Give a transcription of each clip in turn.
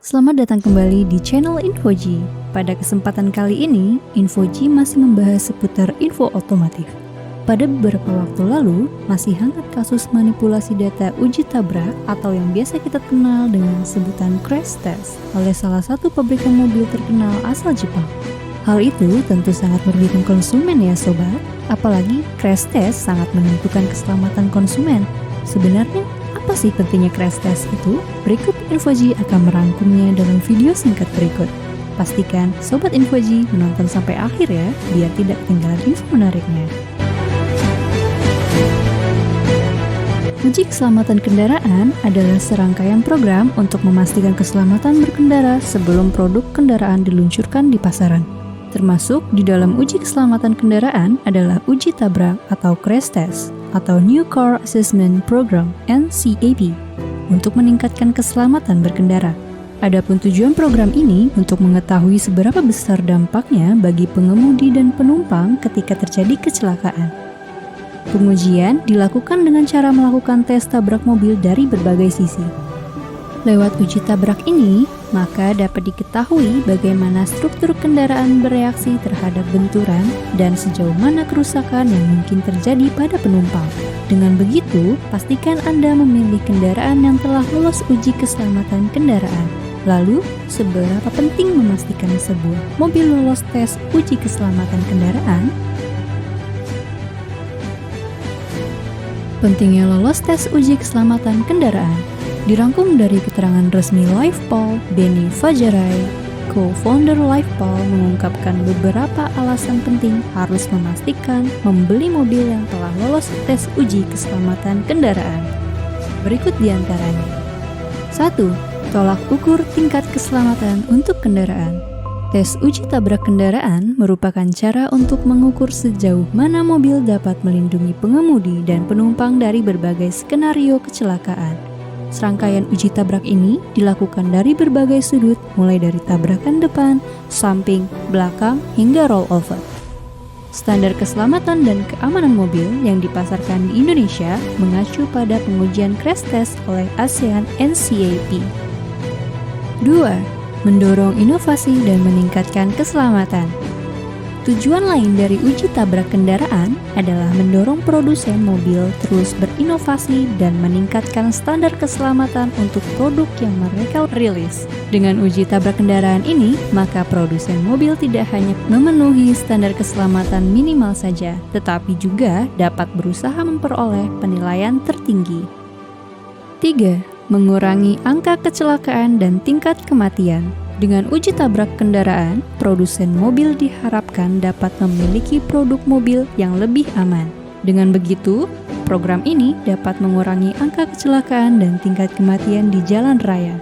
Selamat datang kembali di channel Infoji. Pada kesempatan kali ini, Infoji masih membahas seputar info otomotif. Pada beberapa waktu lalu, masih hangat kasus manipulasi data uji tabrak atau yang biasa kita kenal dengan sebutan crash test oleh salah satu pabrikan mobil terkenal asal Jepang. Hal itu tentu sangat merugikan konsumen ya sobat, apalagi crash test sangat menentukan keselamatan konsumen. Sebenarnya, apa sih pentingnya crash test itu? Berikut Infoji akan merangkumnya dalam video singkat berikut. Pastikan Sobat Infoji menonton sampai akhir ya, biar tidak ketinggalan info menariknya. Uji keselamatan kendaraan adalah serangkaian program untuk memastikan keselamatan berkendara sebelum produk kendaraan diluncurkan di pasaran. Termasuk di dalam uji keselamatan kendaraan adalah uji tabrak atau crash test atau New Car Assessment Program (NCAP) untuk meningkatkan keselamatan berkendara. Adapun tujuan program ini untuk mengetahui seberapa besar dampaknya bagi pengemudi dan penumpang ketika terjadi kecelakaan. Pengujian dilakukan dengan cara melakukan tes tabrak mobil dari berbagai sisi. Lewat uji tabrak ini, maka dapat diketahui bagaimana struktur kendaraan bereaksi terhadap benturan dan sejauh mana kerusakan yang mungkin terjadi pada penumpang. Dengan begitu, pastikan Anda memilih kendaraan yang telah lolos uji keselamatan kendaraan. Lalu, seberapa penting memastikan sebuah mobil lolos tes uji keselamatan kendaraan? Pentingnya lolos tes uji keselamatan kendaraan dirangkum dari keterangan resmi LivePol. Benny Fajarai, co-founder LivePol, mengungkapkan beberapa alasan penting harus memastikan membeli mobil yang telah lolos tes uji keselamatan kendaraan. Berikut diantaranya. 1. Tolak ukur tingkat keselamatan untuk kendaraan. Tes uji tabrak kendaraan merupakan cara untuk mengukur sejauh mana mobil dapat melindungi pengemudi dan penumpang dari berbagai skenario kecelakaan. Serangkaian uji tabrak ini dilakukan dari berbagai sudut, mulai dari tabrakan depan, samping, belakang, hingga rollover. Standar keselamatan dan keamanan mobil yang dipasarkan di Indonesia mengacu pada pengujian crash test oleh ASEAN NCAP. 2. Mendorong inovasi dan meningkatkan keselamatan. Tujuan lain dari uji tabrak kendaraan adalah mendorong produsen mobil terus berinovasi dan meningkatkan standar keselamatan untuk produk yang mereka rilis. Dengan uji tabrak kendaraan ini, maka produsen mobil tidak hanya memenuhi standar keselamatan minimal saja, tetapi juga dapat berusaha memperoleh penilaian tertinggi. 3. Mengurangi angka kecelakaan dan tingkat kematian. Dengan uji tabrak kendaraan, produsen mobil diharapkan dapat memiliki produk mobil yang lebih aman. Dengan begitu, program ini dapat mengurangi angka kecelakaan dan tingkat kematian di jalan raya.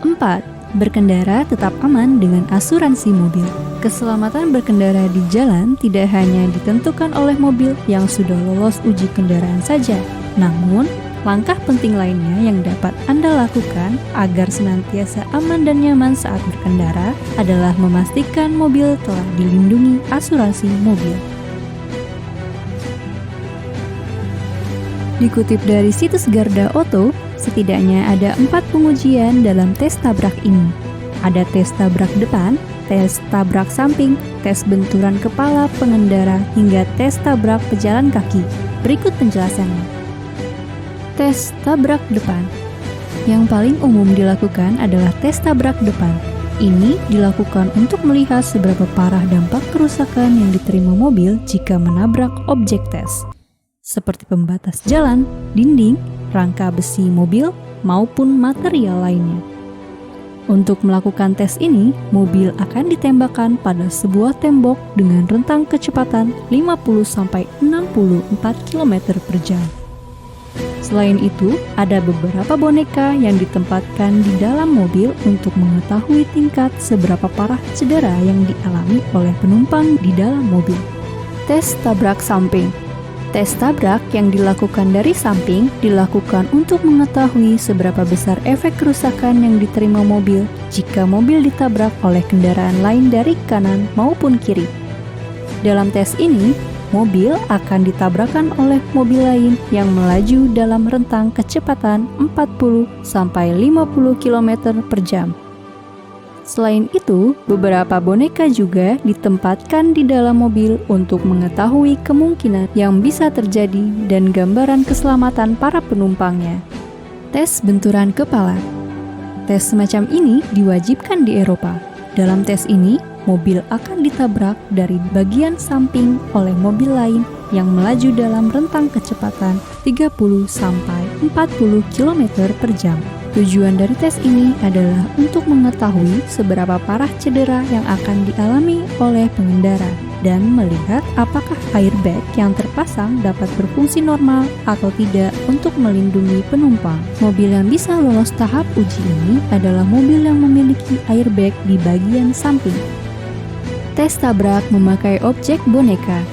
4. Berkendara tetap aman dengan asuransi mobil. Keselamatan berkendara di jalan tidak hanya ditentukan oleh mobil yang sudah lolos uji kendaraan saja, namun langkah penting lainnya yang dapat Anda lakukan agar senantiasa aman dan nyaman saat berkendara adalah memastikan mobil telah dilindungi asuransi mobil. Dikutip dari situs Garda Auto, setidaknya ada 4 pengujian dalam tes tabrak ini. Ada tes tabrak depan, tes tabrak samping, tes benturan kepala pengendara, hingga tes tabrak pejalan kaki. Berikut penjelasannya. Tes tabrak depan. Yang paling umum dilakukan adalah tes tabrak depan. Ini dilakukan untuk melihat seberapa parah dampak kerusakan yang diterima mobil jika menabrak objek tes, seperti pembatas jalan, dinding, rangka besi mobil, maupun material lainnya. Untuk melakukan tes ini, mobil akan ditembakkan pada sebuah tembok dengan rentang kecepatan 50-64 km per jam. Selain itu, ada beberapa boneka yang ditempatkan di dalam mobil untuk mengetahui tingkat seberapa parah cedera yang dialami oleh penumpang di dalam mobil. Tes tabrak samping. Tes tabrak yang dilakukan dari samping dilakukan untuk mengetahui seberapa besar efek kerusakan yang diterima mobil jika mobil ditabrak oleh kendaraan lain dari kanan maupun kiri. Dalam tes ini, mobil akan ditabrakan oleh mobil lain yang melaju dalam rentang kecepatan 40-50 km per jam. Selain itu, beberapa boneka juga ditempatkan di dalam mobil untuk mengetahui kemungkinan yang bisa terjadi dan gambaran keselamatan para penumpangnya. Tes benturan kepala. Tes semacam ini diwajibkan di Eropa. Dalam tes ini, mobil akan ditabrak dari bagian samping oleh mobil lain yang melaju dalam rentang kecepatan 30 sampai 40 km per jam. Tujuan dari tes ini adalah untuk mengetahui seberapa parah cedera yang akan dialami oleh pengendara dan melihat apakah airbag yang terpasang dapat berfungsi normal atau tidak untuk melindungi penumpang. Mobil yang bisa lolos tahap uji ini adalah mobil yang memiliki airbag di bagian samping. Tes tabrak memakai objek boneka.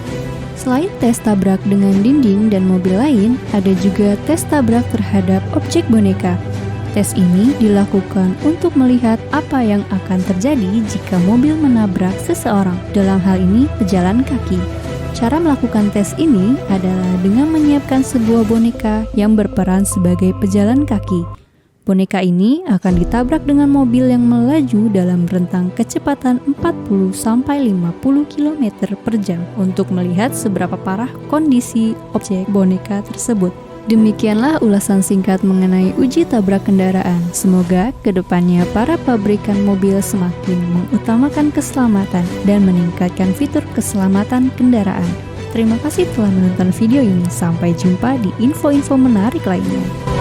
Selain tes tabrak dengan dinding dan mobil lain, ada juga tes tabrak terhadap objek boneka. Tes ini dilakukan untuk melihat apa yang akan terjadi jika mobil menabrak seseorang, dalam hal ini pejalan kaki. Cara melakukan tes ini adalah dengan menyiapkan sebuah boneka yang berperan sebagai pejalan kaki. Boneka ini akan ditabrak dengan mobil yang melaju dalam rentang kecepatan 40-50 km per jam untuk melihat seberapa parah kondisi objek boneka tersebut. Demikianlah ulasan singkat mengenai uji tabrak kendaraan. Semoga kedepannya para pabrikan mobil semakin mengutamakan keselamatan dan meningkatkan fitur keselamatan kendaraan. Terima kasih telah menonton video ini. Sampai jumpa di info-info menarik lainnya.